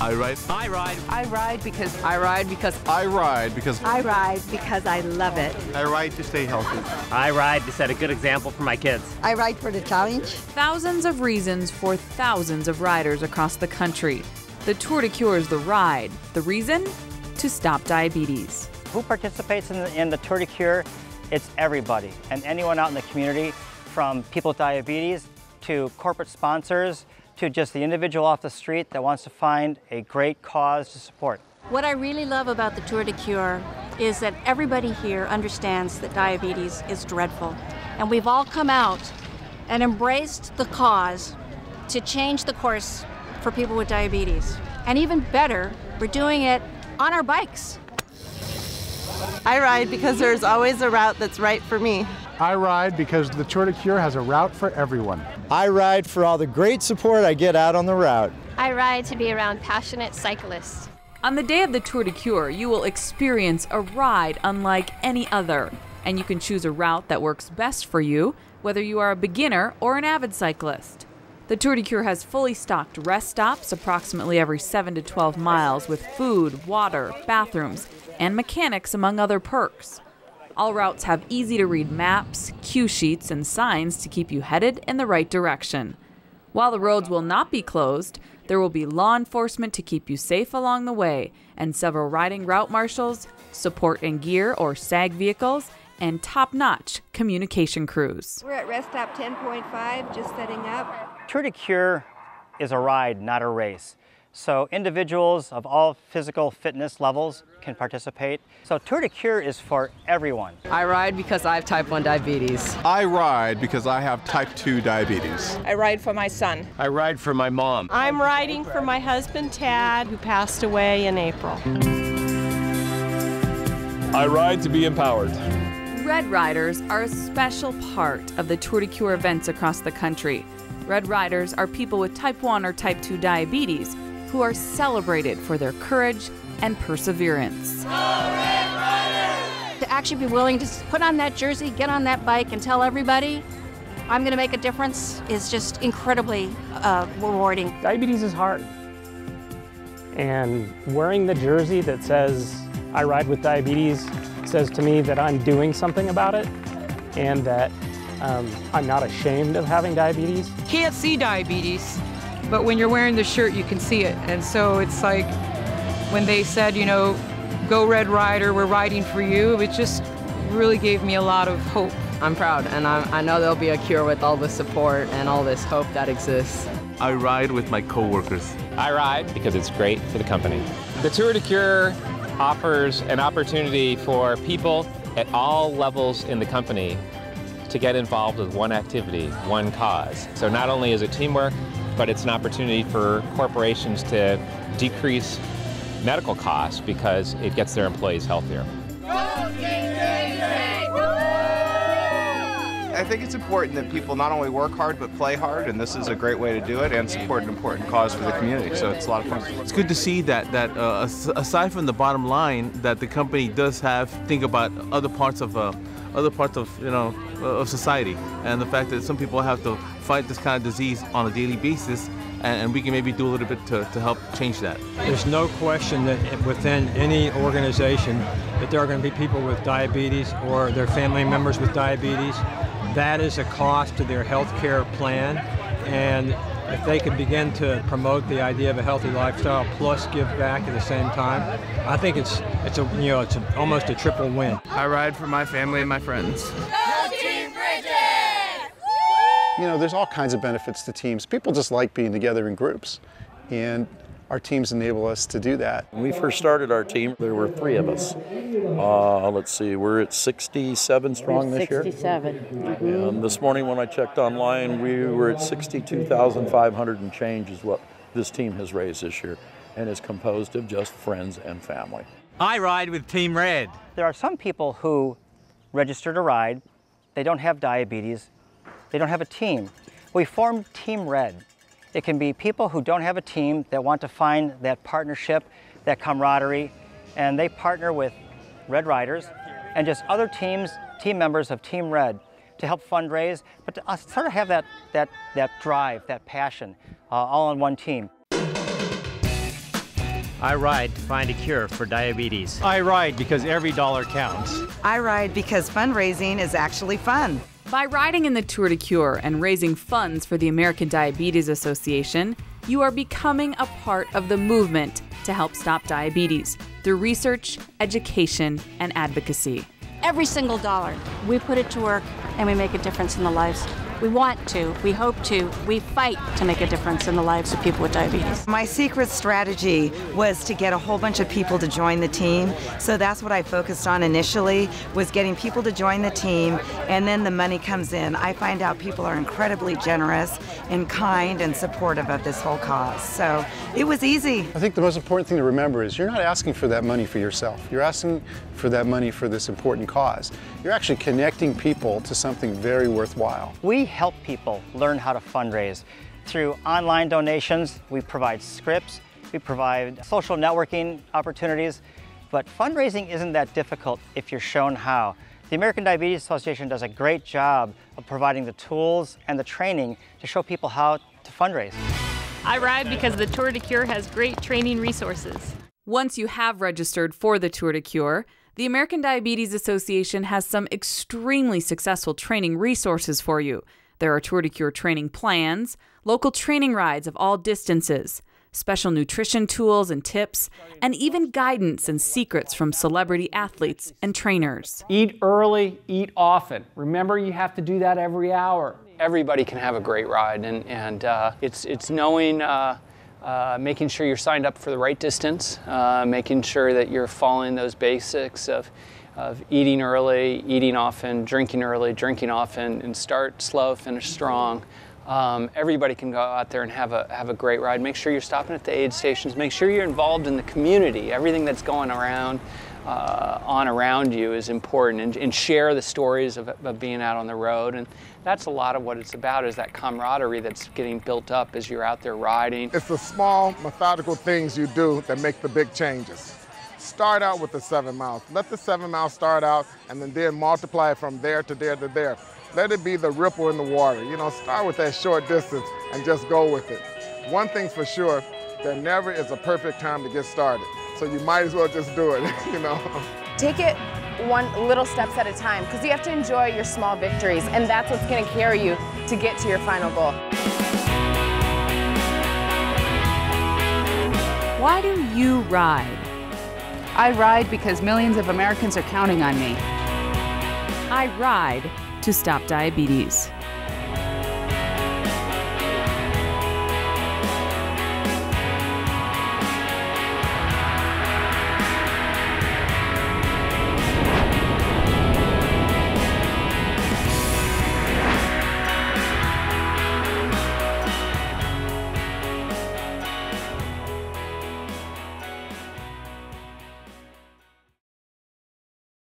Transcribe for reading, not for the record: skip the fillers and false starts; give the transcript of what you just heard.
I ride. I ride. I ride because I ride because I ride because I ride because I love it. I ride to stay healthy. I ride to set a good example for my kids. I ride for the challenge. Thousands of reasons for thousands of riders across the country. The Tour de Cure is the ride. The reason? To stop diabetes. Who participates in the Tour de Cure? It's everybody and anyone out in the community, from people with diabetes to corporate sponsors to just the individual off the street that wants to find a great cause to support. What I really love about the Tour de Cure is that everybody here understands that diabetes is dreadful. And we've all come out and embraced the cause to change the course for people with diabetes. And even better, we're doing it on our bikes. I ride because there's always a route that's right for me. I ride because the Tour de Cure has a route for everyone. I ride for all the great support I get out on the route. I ride to be around passionate cyclists. On the day of the Tour de Cure, you will experience a ride unlike any other, and you can choose a route that works best for you, whether you are a beginner or an avid cyclist. The Tour de Cure has fully stocked rest stops approximately every 7 to 12 miles with food, water, bathrooms, and mechanics, among other perks. All routes have easy-to-read maps, cue sheets, and signs to keep you headed in the right direction. While the roads will not be closed, there will be law enforcement to keep you safe along the way, and several riding route marshals, support and gear or SAG vehicles, and top-notch communication crews. We're at rest stop 10.5, just setting up. Tour de Cure is a ride, not a race. So individuals of all physical fitness levels can participate. So Tour de Cure is for everyone. I ride because I have type 1 diabetes. I ride because I have type 2 diabetes. I ride for my son. I ride for my mom. I'm riding for my husband, Tad, who passed away in April. I ride to be empowered. Red Riders are a special part of the Tour de Cure events across the country. Red Riders are people with type 1 or type 2 diabetes who are celebrated for their courage and perseverance. To actually be willing to put on that jersey, get on that bike, and tell everybody, I'm going to make a difference, is just incredibly rewarding. Diabetes is hard. And wearing the jersey that says, I ride with diabetes, says to me that I'm doing something about it and that I'm not ashamed of having diabetes. Can't see diabetes, but when you're wearing the shirt, you can see it. And so it's like when they said, you know, go Red Rider, we're riding for you, it just really gave me a lot of hope. I'm proud, and I know there'll be a cure with all the support and all this hope that exists. I ride with my coworkers. I ride because it's great for the company. The Tour de Cure offers an opportunity for people at all levels in the company to get involved with one activity, one cause. So not only is it teamwork, but it's an opportunity for corporations to decrease medical costs because it gets their employees healthier. I think it's important that people not only work hard but play hard, and this is a great way to do it and support an important cause for the community, so it's a lot of fun. It's good to see that aside from the bottom line, that the company does think about other parts of society, and the fact that some people have to fight this kind of disease on a daily basis, and we can maybe do a little bit to help change that. There's no question that within any organization that there are going to be people with diabetes or their family members with diabetes. That is a cost to their health care plan, and if they could begin to promote the idea of a healthy lifestyle plus give back at the same time, I think it's almost a triple win. I ride for my family and my friends. You know, there's all kinds of benefits to teams. People just like being together in groups, and our teams enable us to do that. When we first started our team, there were 3 of us. Let's see, we're at 67 strong this year. 67. And this morning when I checked online, we were at 62,500 and change is what this team has raised this year, and is composed of just friends and family. I ride with Team Red. There are some people who register to ride, they don't have diabetes, they don't have a team. We formed Team Red. It can be people who don't have a team that want to find that partnership, that camaraderie, and they partner with Red Riders and just other team members of Team Red to help fundraise, but to sort of have that drive, that passion, all on one team. I ride to find a cure for diabetes. I ride because every dollar counts. I ride because fundraising is actually fun. By riding in the Tour de Cure and raising funds for the American Diabetes Association, you are becoming a part of the movement to help stop diabetes through research, education, and advocacy. Every single dollar, we put it to work and we make a difference in the lives. We want to, we hope to, we fight to make a difference in the lives of people with diabetes. My secret strategy was to get a whole bunch of people to join the team. So that's what I focused on initially, was getting people to join the team, and then the money comes in. I find out people are incredibly generous and kind and supportive of this whole cause. So it was easy. I think the most important thing to remember is you're not asking for that money for yourself. You're asking for that money for this important cause. You're actually connecting people to something very worthwhile. We help people learn how to fundraise. Through online donations, we provide scripts, we provide social networking opportunities, but fundraising isn't that difficult if you're shown how. The American Diabetes Association does a great job of providing the tools and the training to show people how to fundraise. I ride because the Tour de Cure has great training resources. Once you have registered for the Tour de Cure, the American Diabetes Association has some extremely successful training resources for you. There are Tour de Cure training plans, local training rides of all distances, special nutrition tools and tips, and even guidance and secrets from celebrity athletes and trainers. Eat early, eat often. Remember, you have to do that every hour. Everybody can have a great ride, and it's knowing, making sure you're signed up for the right distance, making sure that you're following those basics of eating early, eating often, drinking early, drinking often, and start slow, finish strong. Everybody can go out there and have a great ride. Make sure you're stopping at the aid stations. Make sure you're involved in the community. Everything that's going around you is important, and share the stories of being out on the road. And that's a lot of what it's about, is that camaraderie that's getting built up as you're out there riding. It's the small, methodical things you do that make the big changes. Start out with the 7 miles. Let the 7 miles start out, and then multiply it from there to there to there. Let it be the ripple in the water. You know, start with that short distance and just go with it. One thing's for sure, there never is a perfect time to get started. So you might as well just do it, you know. Take it one little steps at a time, because you have to enjoy your small victories, and that's what's going to carry you to get to your final goal. Why do you ride? I ride because millions of Americans are counting on me. I ride to stop diabetes.